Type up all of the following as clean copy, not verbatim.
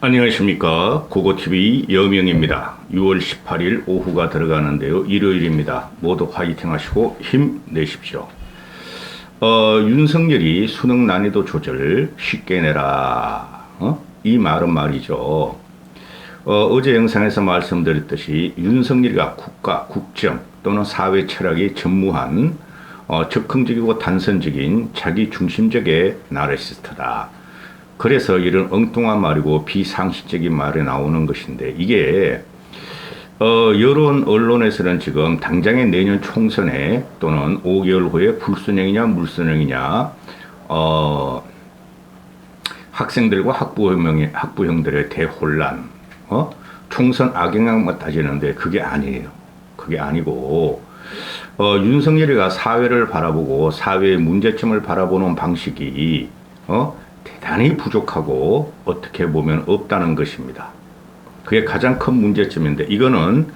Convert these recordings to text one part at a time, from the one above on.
안녕하십니까. 고고TV 여명입니다. 6월 18일 오후가 들어가는데요. 일요일입니다. 모두 화이팅 하시고 힘내십시오. 윤석열이 수능 난이도 조절 쉽게 내라. 이 말은 말이죠. 어제 영상에서 말씀드렸듯이 윤석열이가 국가, 국정 또는 사회 철학이 전무한 적극적이고 단선적인 자기 중심적의 나르시스트다. 그래서 이런 엉뚱한 말이고 비상식적인 말이 나오는 것인데 이게 여론 언론에서는 지금 당장의 내년 총선에 또는 5개월 후에 불순형이냐 물순형이냐 학생들과 학부형들의 대혼란 총선 악영향만 따지는데 그게 아니에요. 그게 아니고 윤석열이가 사회를 바라보고 사회의 문제점을 바라보는 방식이 대단히 부족하고 어떻게 보면 없다는 것입니다. 그게 가장 큰 문제점인데 이거는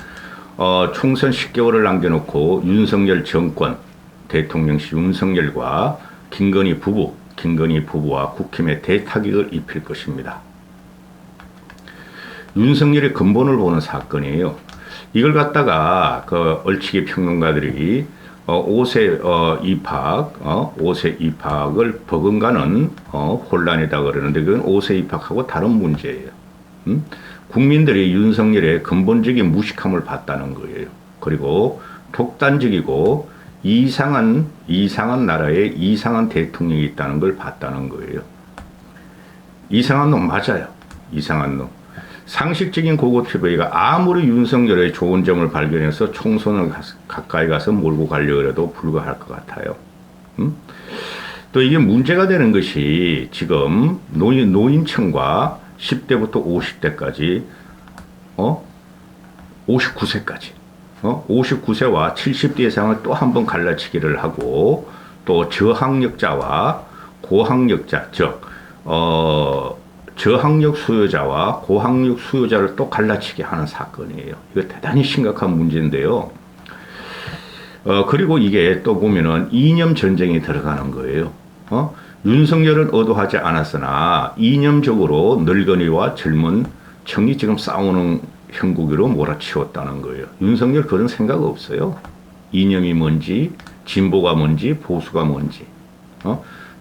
총선 10개월을 남겨놓고 윤석열 정권 대통령실 윤석열과 김건희 부부와 국힘에 대타격을 입힐 것입니다. 윤석열의 근본을 보는 사건이에요. 이걸 갖다가 얼치기 평론가들이 5세 입학을 버금가는 혼란이다 그러는데 그건 5세 입학하고 다른 문제예요. 국민들이 윤석열의 근본적인 무식함을 봤다는 거예요. 그리고 독단적이고 이상한 나라에 이상한 대통령이 있다는 걸 봤다는 거예요. 이상한 놈 맞아요. 이상한 놈. 상식적인 고고TV가 아무리 윤석열의 좋은 점을 발견해서 총선을 가까이 가서 몰고 가려고 해도 불가할 것 같아요. 또 이게 문제가 되는 것이 지금 노인층과 10대부터 50대까지 59세까지 59세와 70대 이상을 또 한 번 갈라치기를 하고 또 저학력자와 고학력자 즉 저학력 수요자와 고학력 수요자를 또 갈라치게 하는 사건이에요. 이거 대단히 심각한 문제인데요. 그리고 이게 또 보면은 이념 전쟁이 들어가는 거예요. 윤석열은 의도하지 않았으나 이념적으로 늙은이와 젊은 층이 지금 싸우는 형국으로 몰아치웠다는 거예요. 윤석열 그런 생각 없어요. 이념이 뭔지, 진보가 뭔지, 보수가 뭔지.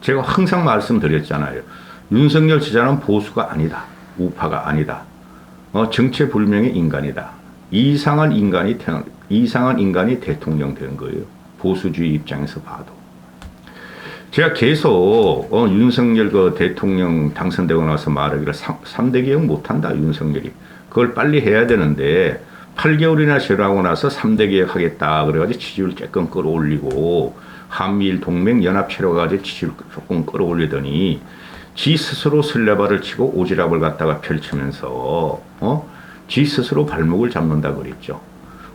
제가 항상 말씀드렸잖아요. 윤석열 지자는 보수가 아니다. 우파가 아니다. 정체불명의 인간이다. 이상한 인간이 대통령 된 거예요. 보수주의 입장에서 봐도. 제가 계속 윤석열 대통령 당선되고 나서 말하기를 3대 개혁 못한다 윤석열이. 그걸 빨리 해야 되는데 8개월이나 지나고 나서 3대 개혁 하겠다 그래가지고 지지율 조금 끌어올리고 한미일 동맹 연합 체려가지고 지지율 조금 끌어올리더니 지 스스로 설레발을 치고 오지랖을 갖다가 펼치면서 지 스스로 발목을 잡는다 그랬죠.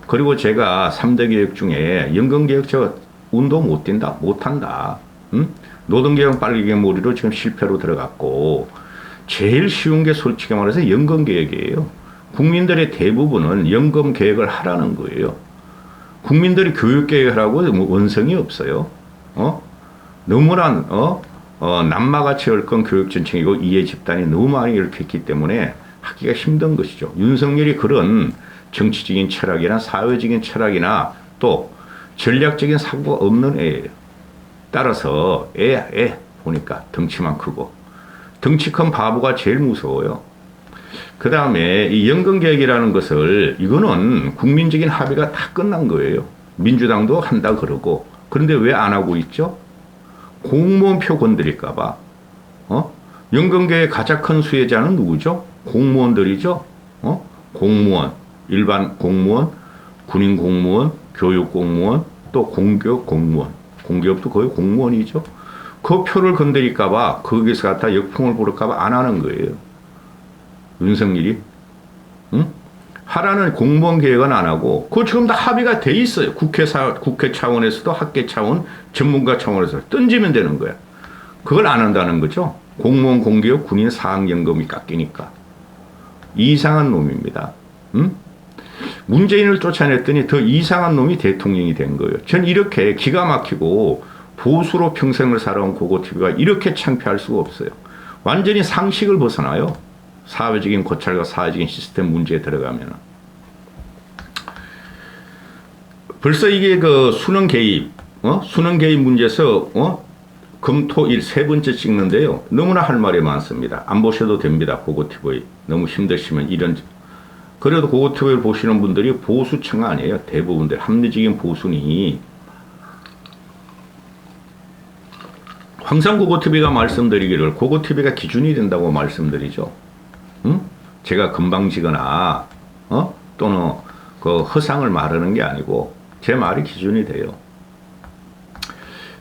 그리고 제가 3대 개혁 중에 연금개혁 운도 못 뛴다 못한다. 노동개혁 빨리개머리로 지금 실패로 들어갔고 제일 쉬운 게 솔직히 말해서 연금개혁이에요. 국민들의 대부분은 연금개혁을 하라는 거예요. 국민들이 교육개혁을 하고 원성이 없어요. 너무나 남마같이 얽은 교육전층이고 이해 집단이 너무 많이 이렇게 있기 때문에 하기가 힘든 것이죠. 윤석열이 그런 정치적인 철학이나 사회적인 철학이나 또 전략적인 사고가 없는 애예요. 따라서 애 보니까 덩치만 크고 덩치 큰 바보가 제일 무서워요. 그 다음에 이 연금개혁이라는 것을 이거는 국민적인 합의가 다 끝난 거예요. 민주당도 한다 그러고 그런데 왜 안 하고 있죠? 공무원표 건드릴까봐. 연금개혁의 가장 큰 수혜자는 누구죠? 공무원들이죠. 공무원, 일반 공무원, 군인 공무원, 교육 공무원, 또 공기업 공무원. 공기업도 거의 공무원이죠. 그 표를 건드릴까봐 거기서 갖다 역풍을 부를까봐 안 하는 거예요. 윤석열이. 하라는 공무원 개혁은 안 하고 그거 지금 다 합의가 돼 있어요. 국회 차원에서도 학계 차원, 전문가 차원에서 던지면 되는 거야. 그걸 안 한다는 거죠. 공무원, 공기업, 군인 사학연금이 깎이니까. 이상한 놈입니다. 문재인을 쫓아냈더니 더 이상한 놈이 대통령이 된 거예요. 전 이렇게 기가 막히고 보수로 평생을 살아온 고고TV가 이렇게 창피할 수가 없어요. 완전히 상식을 벗어나요. 사회적인 고찰과 사회적인 시스템 문제에 들어가면은. 벌써 이게 그 수능 개입, 수능 개입 문제에서, 금, 토, 일 세 번째 찍는데요. 너무나 할 말이 많습니다. 안 보셔도 됩니다. 고고TV. 너무 힘드시면 이런, 그래도 고고TV를 보시는 분들이 보수층 아니에요. 대부분들. 합리적인 보수니. 항상 고고TV가 말씀드리기를 고고TV가 기준이 된다고 말씀드리죠. 응? 제가 금방지거나, 또는 그 허상을 말하는 게 아니고 제 말이 기준이 돼요.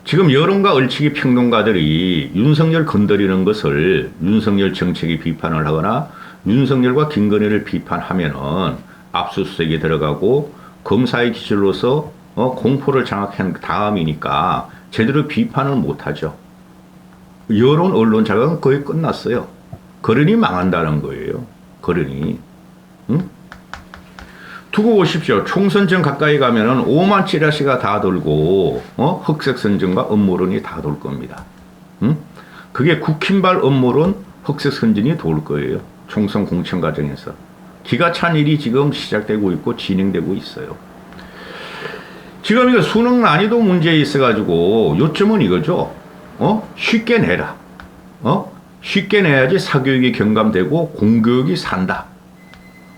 지금 여론과 얼치기 평론가들이 윤석열 건드리는 것을 윤석열 정책이 비판을 하거나 윤석열과 김건희를 비판하면은 압수수색이 들어가고 검사의 기준으로서 공포를 장악한 다음이니까 제대로 비판을 못하죠. 여론 언론 자극은 거의 끝났어요. 그러니 망한다는 거예요. 그러니. 응? 두고 보십시오. 총선 전 가까이 가면은 5만 찌라시가 다 돌고, 흑색 선전과 음모론이 다 돌 겁니다. 응? 그게 국힘발 음모론, 흑색 선전이 돌 거예요. 총선 공천 과정에서. 기가 찬 일이 지금 시작되고 있고 진행되고 있어요. 지금 이거 수능 난이도 문제에 있어가지고 요점은 이거죠. 쉽게 내라. 쉽게 내야지 사교육이 경감되고 공교육이 산다.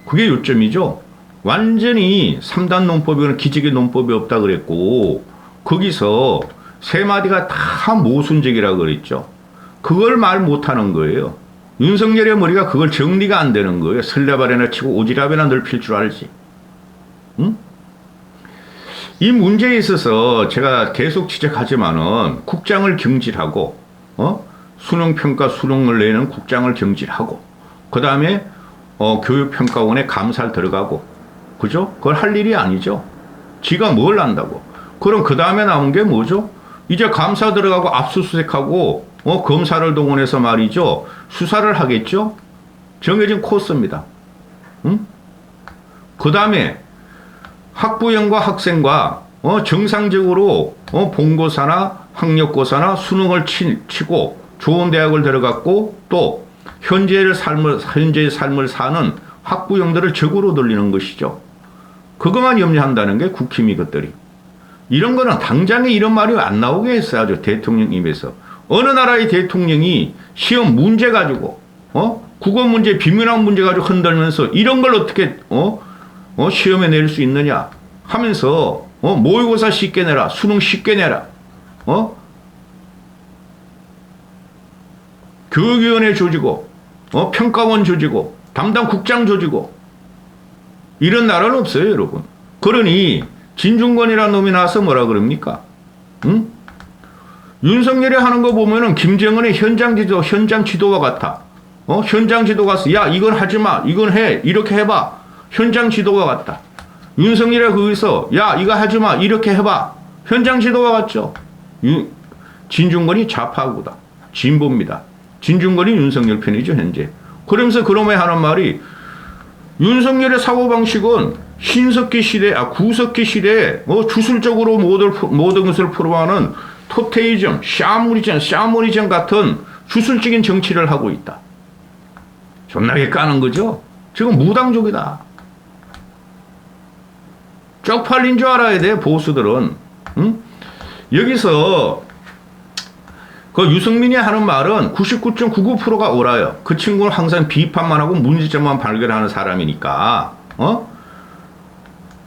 그게 요점이죠. 완전히 3단 논법이거나 기적의 논법이 없다 그랬고 거기서 세 마디가 다 모순적이라 그랬죠. 그걸 말 못하는 거예요. 윤석열의 머리가 그걸 정리가 안 되는 거예요. 설레발에나 치고 오지랖에나 넓힐 줄 알지. 응? 이 문제에 있어서 제가 계속 지적하지만은 국장을 경질하고, 수능평가 수능을 내는 국장을 경질하고, 그 다음에, 교육평가원에 감사를 들어가고, 그죠? 그걸 할 일이 아니죠. 지가 뭘 안다고. 그럼 그 다음에 나온 게 뭐죠? 이제 감사 들어가고 압수수색하고, 검사를 동원해서 말이죠. 수사를 하겠죠? 정해진 코스입니다. 응? 그 다음에, 학부형과 학생과 정상적으로 본고사나 학력고사나 수능을 치고 좋은 대학을 들어갔고 또 현재의 삶을 사는 학부형들을 적으로 돌리는 것이죠. 그것만 염려한다는 게 국힘이 것들이. 이런 거는 당장에 이런 말이 안 나오게 했어야죠. 대통령 입에서. 어느 나라의 대통령이 시험 문제 가지고 국어 문제 비문학 문제 가지고 흔들면서 이런 걸 어떻게 시험에 낼 수 있느냐 하면서 모의고사 쉽게 내라 수능 쉽게 내라 교육위원회 조지고 평가원 조지고 담당 국장 조지고 이런 나라는 없어요 여러분. 그러니 진중권이라는 놈이 나와서 뭐라 그럽니까? 응? 윤석열이 하는 거 보면은 김정은의 현장 지도와 같아. 현장 지도 가서 야 이건 하지마 이건 해 이렇게 해봐. 현장 지도가 같다. 윤석열이 거기서 야 이거 하지마 이렇게 해봐. 현장 지도가 같죠. 진중권이 좌파구다. 진보입니다. 진중권이 윤석열 편이죠 현재. 그러면서 그놈의 하는 말이 윤석열의 사고방식은 신석기 시대 구석기 시대에 주술적으로 모든 것을 풀어가는 토테이즘 샤머니즘 같은 주술적인 정치를 하고 있다. 존나게 까는 거죠. 지금 무당족이다. 쪽팔린 줄 알아야 돼 보수들은. 응? 여기서 그 유승민이 하는 말은 99.99%가 옳아요. 그 친구는 항상 비판만 하고 문제점만 발견하는 사람이니까.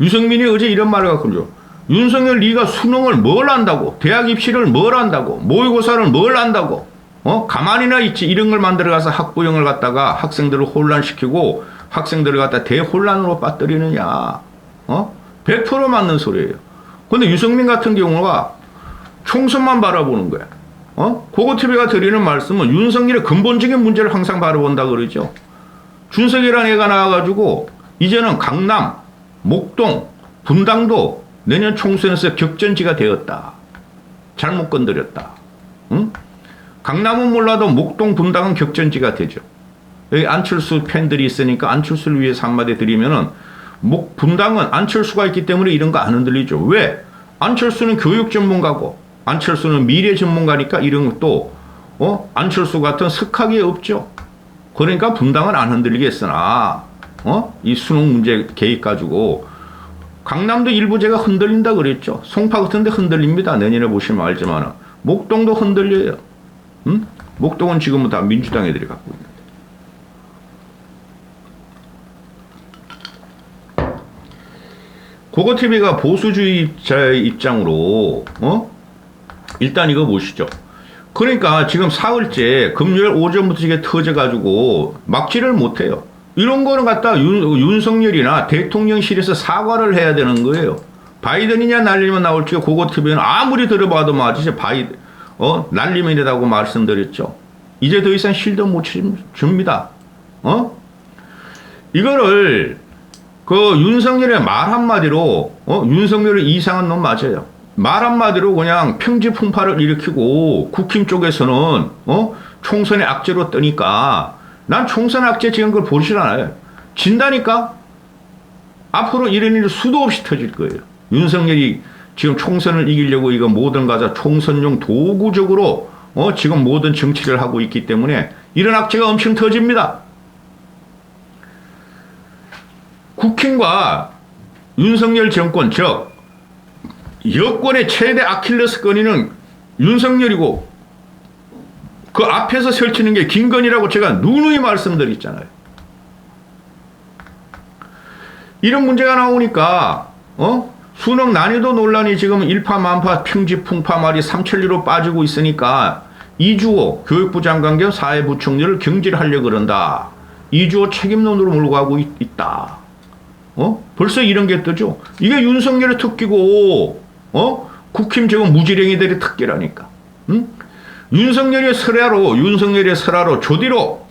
유승민이 어제 이런 말을 갖고 있죠. 윤석열 네가 수능을 뭘 안다고 대학 입시를 뭘 안다고 모의고사를 뭘 안다고 가만히나 있지. 이런 걸 만들어가서 학부형을 갖다가 학생들을 혼란시키고 학생들을 갖다 대혼란으로 빠뜨리느냐. 100% 맞는 소리예요. 근데 유승민 같은 경우가 총선만 바라보는 거야. 고고TV가 드리는 말씀은 윤석열의 근본적인 문제를 항상 바라본다 그러죠. 준석이라는 애가 나와가지고 이제는 강남, 목동, 분당도 내년 총선에서 격전지가 되었다. 잘못 건드렸다. 응? 강남은 몰라도 목동, 분당은 격전지가 되죠. 여기 안철수 팬들이 있으니까 안철수를 위해서 한마디 드리면은 분당은 안철수가 있기 때문에 이런 거 안 흔들리죠. 왜? 안철수는 교육 전문가고 안철수는 미래 전문가니까 이런 것도 안철수 같은 석학이 없죠. 그러니까 분당은 안 흔들리겠으나 이 수능 문제 개입 가지고 강남도 일부제가 흔들린다 그랬죠. 송파 같은 데 흔들립니다. 내년에 보시면 알지만 목동도 흔들려요. 목동은 지금은 다 민주당 애들이 갖고 있는데. 고고TV가 보수주의자의 입장으로 일단 이거 보시죠. 그러니까 지금 사흘째 금요일 오전부터 이게 터져가지고 막지를 못해요. 이런 거는 갖다 윤석열이나 대통령실에서 사과를 해야 되는 거예요. 바이든이냐 날리면 나올지 고고TV는 아무리 들어봐도 맞지 날리면이라고 말씀드렸죠. 이제 더 이상 실드 못 줍니다. 이거를 그 윤석열의 말 한마디로 윤석열은 이상한 놈 맞아요. 말 한마디로 그냥 평지풍파를 일으키고 국힘 쪽에서는 총선의 악재로 뜨니까 난 총선 악재 지금 그걸 보질 않아요. 진다니까 앞으로 이런 일이 수도 없이 터질 거예요. 윤석열이 지금 총선을 이기려고 이거 모든 가자 총선용 도구적으로 지금 모든 정치를 하고 있기 때문에 이런 악재가 엄청 터집니다. 국힘과 윤석열 정권 즉 여권의 최대 아킬레스건이는 윤석열이고 그 앞에서 설치는 게 김건희라고 제가 누누이 말씀드렸잖아요. 이런 문제가 나오니까 수능 난이도 논란이 지금 일파만파 평지풍파 말이 삼천리로 빠지고 있으니까 이주호 교육부 장관 겸 사회부총리를 경질하려고 그런다. 이주호 책임론으로 몰고 가고 있다. 벌써 이런 게 뜨죠. 이게 윤석열의 특기고 국힘 지금 무지랭이들의 특기라니까. 윤석열의 설화로 조디로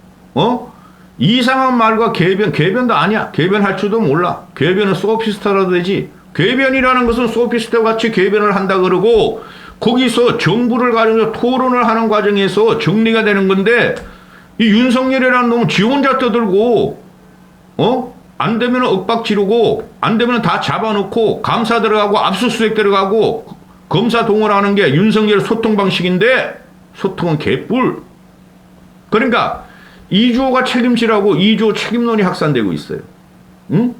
이상한 말과 개변도 아니야. 개변할 줄도 몰라. 개변은 소피스타라도 되지. 개변이라는 것은 소피스타 같이 개변을 한다 그러고 거기서 정부를 가지고 토론을 하는 과정에서 정리가 되는 건데 이 윤석열이라는 놈은 지 혼자 떠들고 안 되면 윽박 지르고 안 되면 다 잡아놓고 감사 들어가고 압수수색 들어가고 검사 동원하는 게 윤석열 소통 방식인데 소통은 개뿔. 그러니까 이주호가 책임지라고 이주호 책임론이 확산되고 있어요. 응?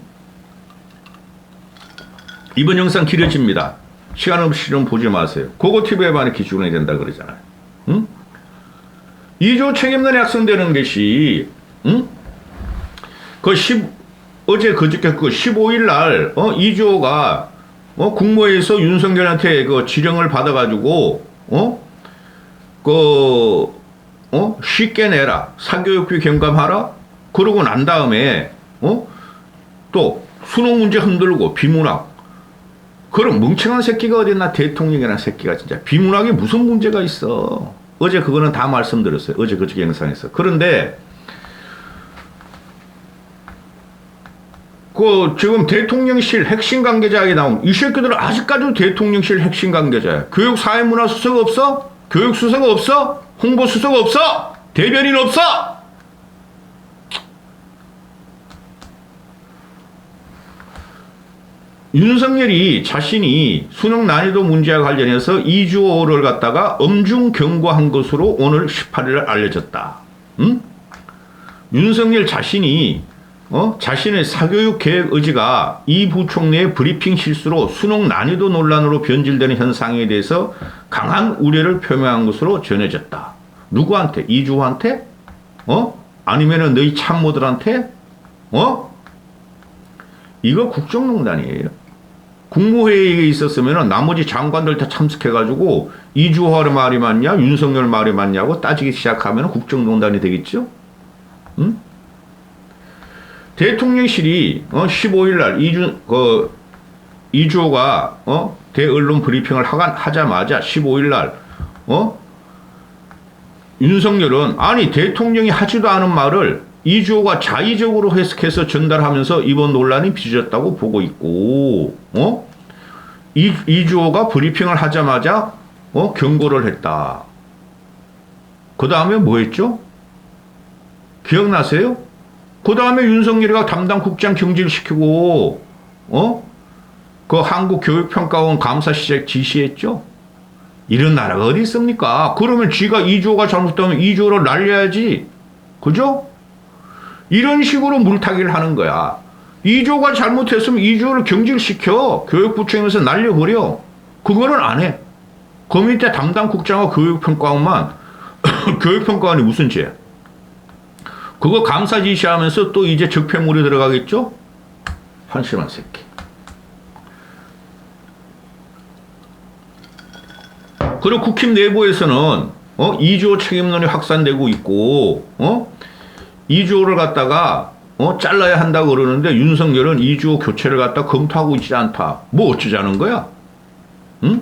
이번 영상 길어집니다. 시간 없이 좀 보지 마세요. 고고TV에만 기준이 된다 그러잖아요. 응? 이주호 책임론이 확산되는 것이 어제 그저께 15일 날 이주호가 국무회의에서 윤석열한테 그 지령을 받아가지고 쉽게 내라 사교육비 경감하라 그러고 난 다음에 또 수능 문제 흔들고 비문학 그런 멍청한 새끼가 어딨나 대통령이라는 새끼가 진짜 비문학에 무슨 문제가 있어. 어제 그거는 다 말씀드렸어요. 어제 그저께 영상에서. 그런데 지금 대통령실 핵심 관계자에 나온 이 새끼들은 아직까지도 대통령실 핵심 관계자야. 교육사회문화수석 없어? 교육수석 없어? 홍보수석 없어? 대변인 없어? 윤석열이 자신이 수능 난이도 문제와 관련해서 이주호를 갖다가 엄중 경고한 것으로 오늘 18일 알려졌다. 응? 윤석열 자신이 자신의 사교육 계획 의지가 이 부총리의 브리핑 실수로 수능 난이도 논란으로 변질되는 현상에 대해서 강한 우려를 표명한 것으로 전해졌다. 누구한테? 이주호한테? 아니면은 너희 참모들한테? 이거 국정농단이에요. 국무회의에 있었으면 나머지 장관들 다 참석해가지고 이주호 말이 맞냐 윤석열 말이 맞냐고 따지기 시작하면 국정농단이 되겠죠. 응? 대통령실이 15일 날 이주호가 대언론 브리핑을 하자마자 15일 날 윤석열은 아니 대통령이 하지도 않은 말을 이주호가 자의적으로 해석해서 전달하면서 이번 논란이 빚어졌다고 보고 있고 이주호가 브리핑을 하자마자 경고를 했다. 그 다음에 뭐 했죠? 기억나세요? 그 다음에 윤석열이가 담당 국장 경질시키고 그 한국교육평가원 감사 시작 지시했죠. 이런 나라가 어디 있습니까? 그러면 쥐가 이주호가 잘못하면 이주호를 날려야지. 그죠? 이런 식으로 물타기를 하는 거야. 2조가 잘못했으면 2조를 경질시켜. 교육부총에서 날려버려. 그거는 안 해. 그 밑에 담당 국장과 교육평가원만 교육평가원이 무슨 죄야? 그거 감사 지시하면서 또 이제 적폐물이 들어가겠죠? 한심한 새끼. 그리고 국힘 내부에서는 2조 책임론이 확산되고 있고 2조를 갖다가 잘라야 한다고 그러는데 윤석열은 2조 교체를 갖다 검토하고 있지 않다. 뭐 어쩌자는 거야? 응?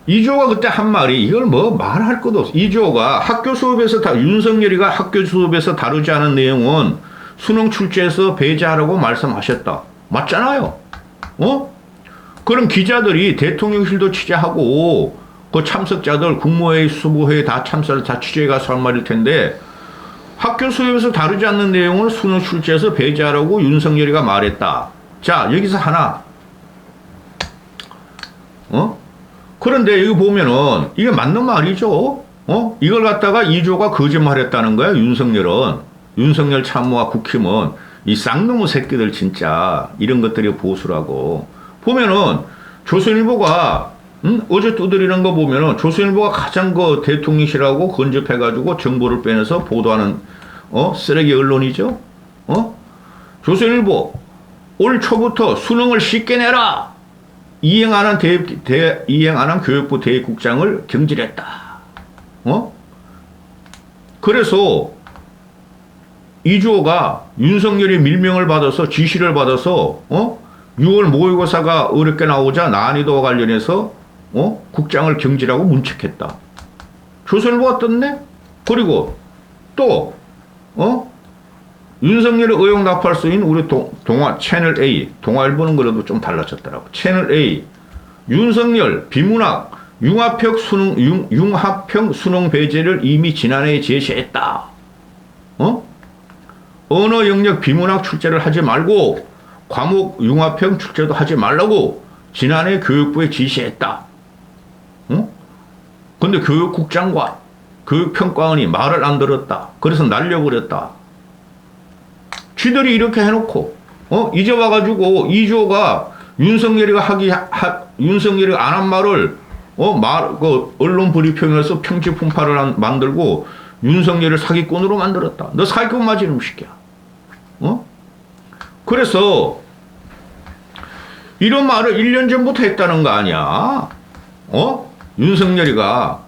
2조가 그때 한 말이 이걸 뭐 말할 것도 없어. 2조가 학교 수업에서 윤석열이가 학교 수업에서 다루지 않은 내용은 수능 출제에서 배제하라고 말씀하셨다. 맞잖아요. 그럼 기자들이 대통령실도 취재하고 그 참석자들 국무회의, 수부회의 다 참석을 다 취재해 가서 할 말일 텐데 학교 수업에서 다루지 않는 내용을 수능 출제에서 배제하라고 윤석열이가 말했다. 자, 여기서 하나. 그런데 여기 보면은 이게 맞는 말이죠. 이걸 갖다가 2조가 거짓말했다는 거야. 윤석열 참모와 국힘은 이 쌍놈의 새끼들 진짜 이런 것들이 보수라고. 보면은 조선일보가 어제 두드리는 거 보면은 조선일보가 가장 그 대통령실하고 건접해가지고 정보를 빼내서 보도하는 쓰레기 언론이죠. 조선일보 올 초부터 수능을 쉽게 내라. 이행 안 한 교육부 대입국장을 경질했다. 그래서 이주호가 윤석열이 밀명을 받아서 지시를 받아서 6월 모의고사가 어렵게 나오자 난이도와 관련해서 국장을 경질하고 문책했다. 조선일보가 떴네. 그리고 또 윤석열의 의혹 나팔수인 우리 동아 채널 A, 동아일보는 그래도 좀 달라졌더라고. 채널 A, 윤석열 비문학 융합형 수능 배제를 이미 지난해에 제시했다. 언어 영역 비문학 출제를 하지 말고 과목 융합형 출제도 하지 말라고 지난해 교육부에 지시했다. 근데 교육국장과 교육평가원이 말을 안 들었다. 그래서 날려버렸다. 쥐들이 이렇게 해놓고 이제 와가지고 이조가 윤석열이가 안 한 말을 언론 브리핑에서 평지 풍파를 만들고 윤석열을 사기꾼으로 만들었다. 너 사기꾼 맞이 놈 새끼야. 그래서 이런 말을 1년 전부터 했다는 거 아니야. 윤석열이가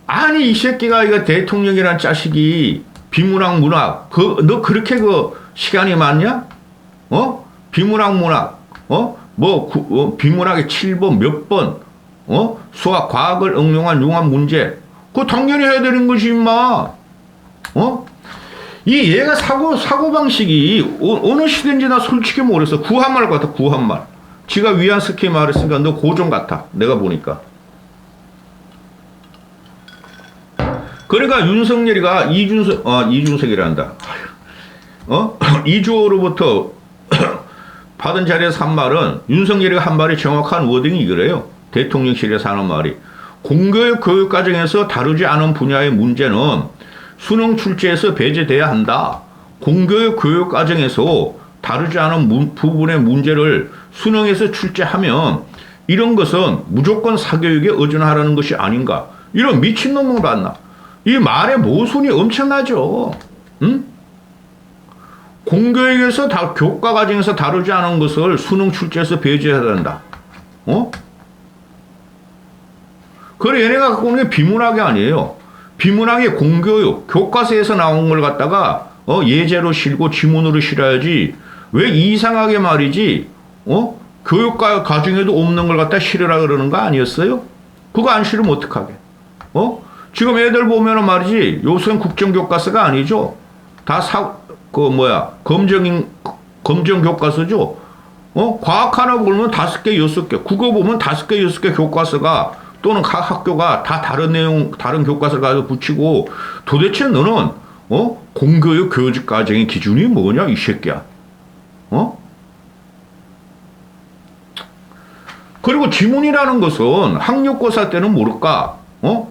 아니 이 새끼가 이거 대통령이란 자식이 비문학 문학 너 그렇게 시간이 많냐? 비문학 문학 비문학의 7번 몇 번 수학 과학을 응용한 융합 문제 그거 당연히 해야 되는 것이 임마. 얘가 사고방식이 어느 시대인지 나 솔직히 모르겠어. 구한말 같아, 구한말. 지가 위안스키 말했으니까 너 고종 같아. 내가 보니까. 그러니까 윤석열이가 이준석이란다. 이주호로부터 받은 자리에서 한 말은 윤석열이가 한 말이 정확한 워딩이 이거래요. 대통령실에서 하는 말이. 공교육 교육과정에서 다루지 않은 분야의 문제는 수능 출제에서 배제돼야 한다. 공교육 교육과정에서 다루지 않은 부분의 문제를 수능에서 출제하면 이런 것은 무조건 사교육에 의존하라는 것이 아닌가. 이런 미친놈을 봤나. 이 말의 모순이 엄청나죠. 응? 공교육에서 교과 과정에서 다루지 않은 것을 수능 출제에서 배제해야 된다. 그래 얘네가 갖고 오는 게 비문학이 아니에요. 비문학이 공교육, 교과서에서 나온 걸 갖다가 예제로 실고 지문으로 실어야지. 왜 이상하게 말이지? 교육과 과정에도 없는 걸 갖다 실으라 그러는 거 아니었어요? 그거 안 실으면 어떡하게? 지금 애들 보면은 말이지, 요새는 국정교과서가 아니죠. 다 검정 교과서죠. 과학 하나 보면 5개, 6개, 국어 보면 5개, 6개 교과서가 또는 각 학교가 다 다른 내용, 다른 교과서를 가지고 붙이고 도대체 너는, 공교육 교직 과정의 기준이 뭐냐, 이 새끼야. 그리고 지문이라는 것은 학력고사 때는 모를까?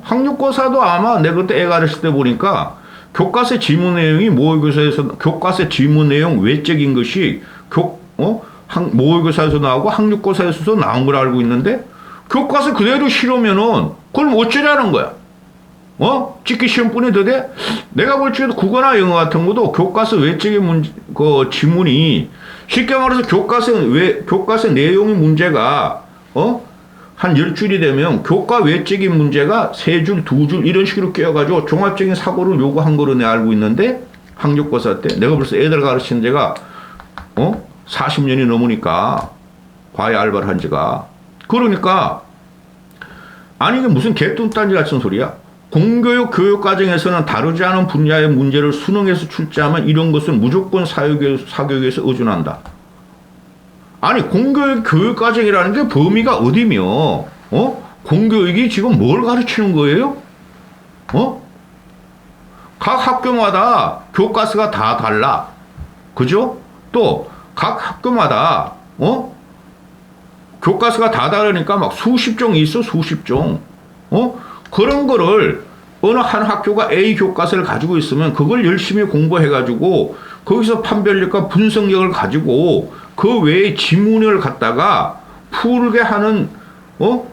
학력고사도 아마 내가 그때 애 가르칠 때 보니까 교과서 지문 내용이 모의고사에서 교과서 지문 내용 외적인 것이 모의고사에서 나오고 학력고사에서도 나온 걸 알고 있는데 교과서 그대로 실으면은 그걸 어쩌라는 거야? 찍기 시험뿐이 더 돼? 내가 볼 적에도 국어나 영어 같은 것도 교과서 외적인 문제, 지문이 쉽게 말해서 교과서 내용의 문제가 한 10줄이 되면 교과 외적인 문제가 3줄, 2줄 이런 식으로 끼어가지고 종합적인 사고를 요구한 거로 내가 알고 있는데 학력고사 때 내가 벌써 애들 가르치는 데가 40년이 넘으니까 과외 알바를 한 지가 그러니까 아니 이게 무슨 개뚱딴지 같은 소리야. 공교육 교육과정에서는 다루지 않은 분야의 문제를 수능에서 출제하면 이런 것은 무조건 사교육에서 의존한다. 아니 공교육 교육과정이라는 게 범위가 어디며 공교육이 지금 뭘 가르치는 거예요? 각 학교마다 교과서가 다 달라. 그죠? 또 각 학교마다 교과서가 다 다르니까 막 수십 종이 있어. 수십 종. 그런 거를 어느 한 학교가 A 교과서를 가지고 있으면 그걸 열심히 공부해가지고 거기서 판별력과 분석력을 가지고 그 외에 지문을 갖다가 풀게 하는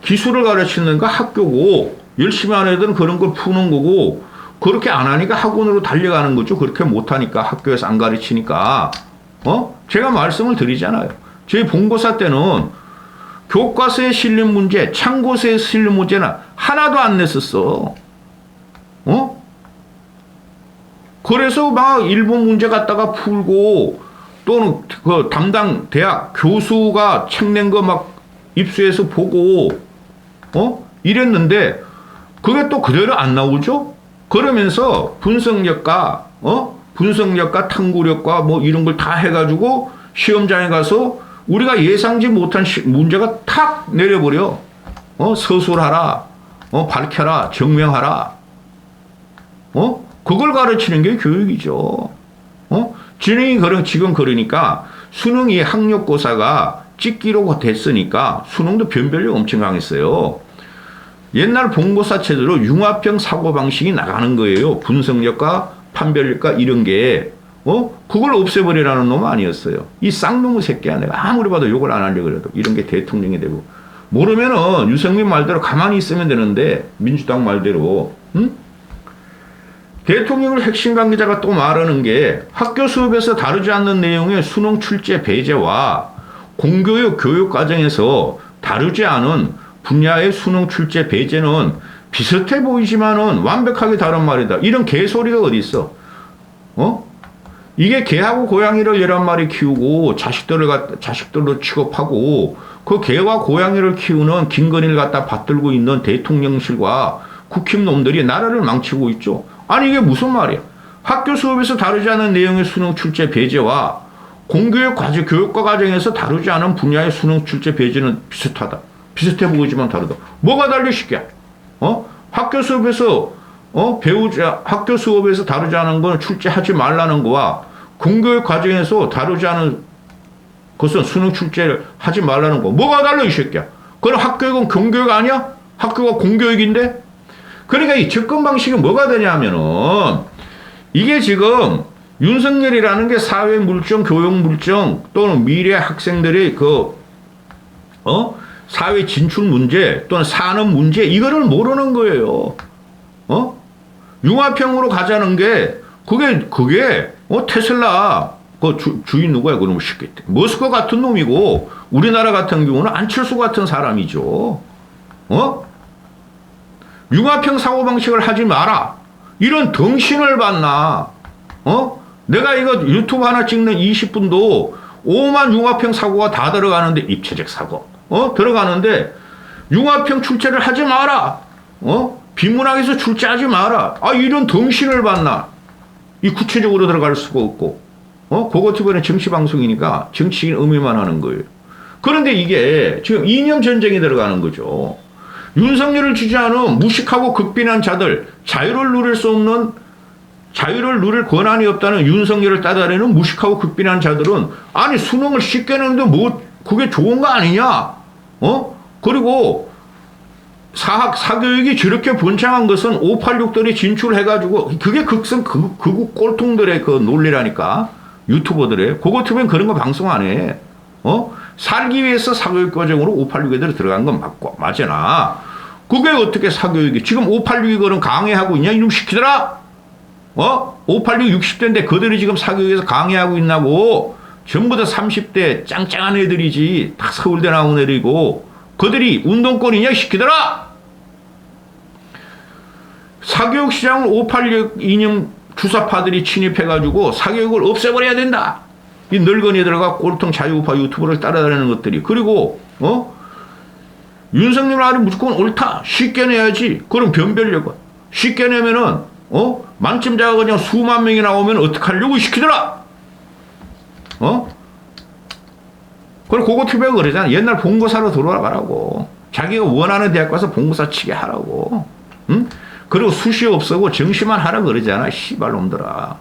기술을 가르치는 거 학교고 열심히 하는 애들은 그런 걸 푸는 거고 그렇게 안 하니까 학원으로 달려가는 거죠. 그렇게 못하니까 학교에서 안 가르치니까 제가 말씀을 드리잖아요. 저희 본고사 때는 교과서에 실린 문제, 참고서에 실린 문제는 하나도 안 냈었어. 그래서 막 일본 문제 갖다가 풀고 또는 그 담당 대학 교수가 책 낸 거 막 입수해서 보고 이랬는데 그게 또 그대로 안 나오죠? 그러면서 분석력과 탐구력과 뭐 이런 걸 다 해가지고 시험장에 가서 우리가 예상지 못한 문제가 탁 내려버려. 서술하라. 밝혀라. 증명하라. 그걸 가르치는 게 교육이죠. 지금 그러니까 수능이 학력고사가 찍기로 됐으니까 수능도 변별력 엄청 강했어요. 옛날 본고사 체제로 융합형 사고방식이 나가는 거예요. 분석력과 판별력과 이런 게. 그걸 없애버리라는 놈은 아니었어요. 이 쌍놈의 새끼야. 내가 아무리 봐도 욕을 안 하려고 그래도 이런 게 대통령이 되고. 모르면은 유승민 말대로 가만히 있으면 되는데 민주당 말대로 대통령을 핵심 관계자가 또 말하는 게 학교 수업에서 다루지 않는 내용의 수능 출제 배제와 공교육 교육 과정에서 다루지 않은 분야의 수능 출제 배제는 비슷해 보이지만은 완벽하게 다른 말이다. 이런 개소리가 어디 있어? 이게 개하고 고양이를 11마리 키우고 자식들로 취급하고 그 개와 고양이를 키우는 김건희를 갖다 받들고 있는 대통령실과 국힘놈들이 나라를 망치고 있죠. 아니 이게 무슨 말이야? 학교 수업에서 다루지 않은 내용의 수능 출제 배제와 공교육 과정 교육과 과정에서 다루지 않은 분야의 수능 출제 배제는 비슷하다. 비슷해 보이지만 다르다. 뭐가 달리 시키야? 학교 수업에서 학교 수업에서 다루지 않은 건 출제하지 말라는 거와 공교육 과정에서 다루지 않은 것은 수능 출제를 하지 말라는 거. 뭐가 달라 이 새끼야? 그럼 학교육은 공교육 아니야? 학교가 공교육인데? 그러니까 이 접근 방식이 뭐가 되냐면은 이게 지금 윤석열이라는 게 사회 물정, 교육 물정 또는 미래 학생들의 사회 진출 문제 또는 산업 문제 이거를 모르는 거예요. 융합형으로 가자는 게 그게 테슬라 그 주인 누구야? 그러면 쉽겠대. 머스크 같은 놈이고 우리나라 같은 경우는 안철수 같은 사람이죠. 융합형 사고방식을 하지 마라. 이런 덩신을 봤나? 내가 이거 유튜브 하나 찍는 20분도 오만 융합형 사고가 다 들어가는데 입체적 사고 들어가는데 융합형 출제를 하지 마라. 비문학에서 출제하지 마라. 아 이런 덩신을 봤나? 이 구체적으로 들어갈 수가 없고 그것도 정치방송이니까 정치인 의미만 하는 거예요. 그런데 이게 지금 이념 전쟁이 들어가는 거죠. 윤석열을 지지하는 무식하고 극빈한 자들, 자유를 누릴 권한이 없다는 윤석열을 따라내는 무식하고 극빈한 자들은 아니 수능을 쉽게 내는데 뭐 그게 좋은 거 아니냐? 그리고 사교육이 저렇게 번창한 것은 586들이 진출해가지고, 그게 극우 꼴통들의 그 논리라니까. 유튜버들의. 그거 투면 그런 거 방송 안 해. 살기 위해서 사교육 과정으로 586 애들이 들어간 건 맞잖아. 그게 어떻게 사교육이, 지금 586이 그런 강해하고 있냐? 이놈 시키더라? 586 60대인데 그들이 지금 사교육에서 강해하고 있나고. 전부 다 30대 짱짱한 애들이지. 다 서울대 나온 애들이고. 그들이 운동권이냐? 시키더라? 사교육 시장을 586 이념 주사파들이 침입해가지고 사교육을 없애버려야 된다. 이 늙은이들과 꼴통 자유우파 유튜브를 따라다니는 것들이. 그리고 윤석열 말이 무조건 옳다. 쉽게 내야지. 그럼 변별력은. 쉽게 내면은 만점자가 그냥 수만 명이 나오면 어떡하려고 시키더라. 그리고 그거 TV가 그러잖아. 옛날 본고사로 돌아가라고. 자기가 원하는 대학 가서 본고사 치게 하라고. 응? 그리고 수시 없애고 정시만 하라 그러잖아. 씨발놈들아.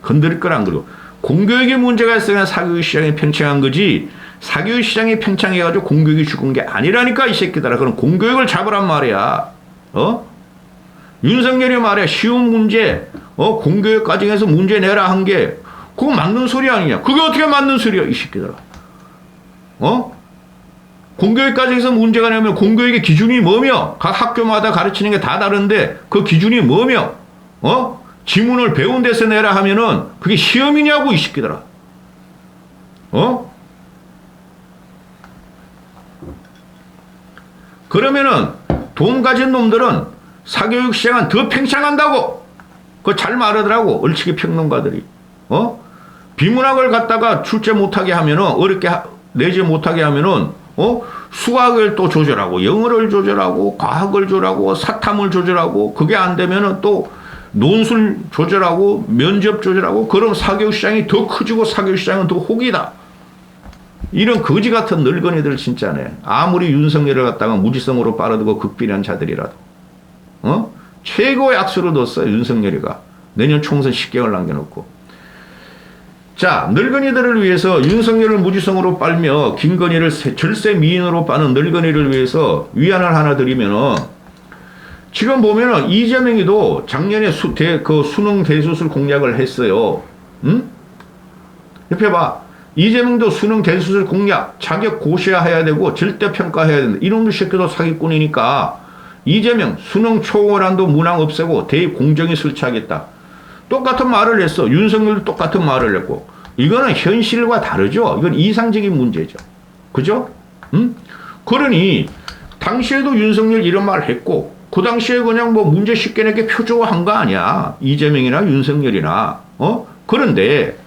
건드릴 건 안 그러고. 공교육에 문제가 있어야 사교육 시장이 팽창한 거지. 사교육 시장이 팽창해가지고 공교육이 죽은 게 아니라니까 이 새끼들아. 그럼 공교육을 잡으란 말이야. 윤석열이 말이야. 쉬운 문제, 공교육 과정에서 문제 내라 한 게 그거 맞는 소리 아니냐. 그게 어떻게 맞는 소리야 이 새끼들아. 공교육 과정에서 문제가 내면 공교육의 기준이 뭐며, 각 학교마다 가르치는 게 다 다른데 그 기준이 뭐며, 지문을 배운 데서 내라 하면은 그게 시험이냐고 이 새끼들아. 그러면은 돈 가진 놈들은 사교육 시장은 더 팽창한다고. 그거 잘 말하더라고 얼치기 평론가들이. 비문학을 갖다가 출제 못하게 하면은, 어렵게 내지 못하게 하면은 수학을 또 조절하고 영어를 조절하고 과학을 조절하고 사탐을 조절하고, 그게 안 되면은 또 논술 조절하고 면접 조절하고, 그럼 사교육 시장이 더 커지고 사교육 시장은 더 혹이다. 이런 거지 같은 늙은이들 진짜네. 아무리 윤석열을 갖다가 무지성으로 빨아들고 극비난 자들이라도. 최고의 악수를 뒀어요 윤석열이가. 내년 총선 10개월 남겨놓고. 자, 늙은이들을 위해서 윤석열을 무지성으로 빨며 김건희를 절세 미인으로 빠는 늙은이를 위해서 위안을 하나 드리면은, 지금 보면은 이재명이도 작년에 수능 대수술 공략을 했어요. 응? 옆에 봐. 이재명도 수능 대수술 공략, 자격 고시해야 되고 절대평가해야 된다. 이놈의 새끼도 사기꾼이니까 이재명 수능 초고난도 문항 없애고 대입 공정히 설치하겠다. 똑같은 말을 했어. 윤석열도 똑같은 말을 했고. 이거는 현실과 다르죠. 이건 이상적인 문제죠. 그죠? 응? 그러니 당시에도 윤석열 이런 말 했고, 그 당시에 그냥 뭐 문제 쉽게 내게 표조한 거 아니야. 이재명이나 윤석열이나. 그런데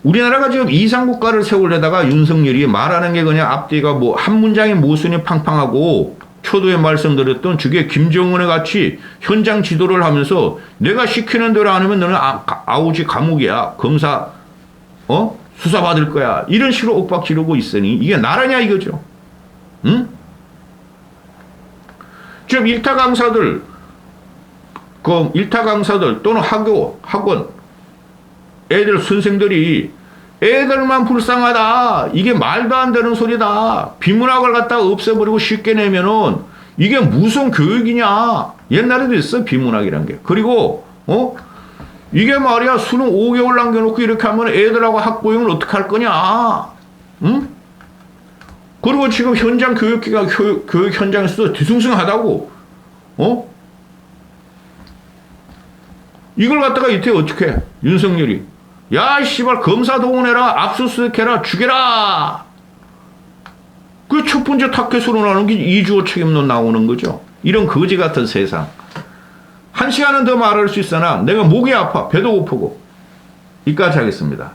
우리나라가 지금 이상국가를 세우려다가 윤석열이 말하는 게 그냥 앞뒤가 뭐 한 문장에 모순이 팡팡하고, 초도에 말씀드렸던 주게 김정은에 같이 현장 지도를 하면서 내가 시키는 대로 안 하면 너는 아우지 감옥이야. 검사 수사받을 거야. 이런 식으로 옥박 지르고 있으니 이게 나라냐 이거죠. 응? 지금 일타 강사들 또는 학원 애들 선생들이 애들만 불쌍하다. 이게 말도 안 되는 소리다. 비문학을 갖다가 없애버리고 쉽게 내면은 이게 무슨 교육이냐. 옛날에도 있어 비문학이란 게. 그리고 이게 말이야 수능 5개월 남겨놓고 이렇게 하면 애들하고 학부형을 어떻게 할 거냐. 응? 그리고 지금 현장 교육 현장에서도 뒤숭숭하다고. 이걸 갖다가 이때 어떻게 해? 윤석열이. 야, 씨발, 검사 동원해라, 압수수색해라, 죽여라! 그 첫 번째 타켓으로 나오는 게 이주호 책임론 나오는 거죠. 이런 거지 같은 세상. 한 시간은 더 말할 수 있으나 내가 목이 아파, 배도 고프고. 이까지 하겠습니다.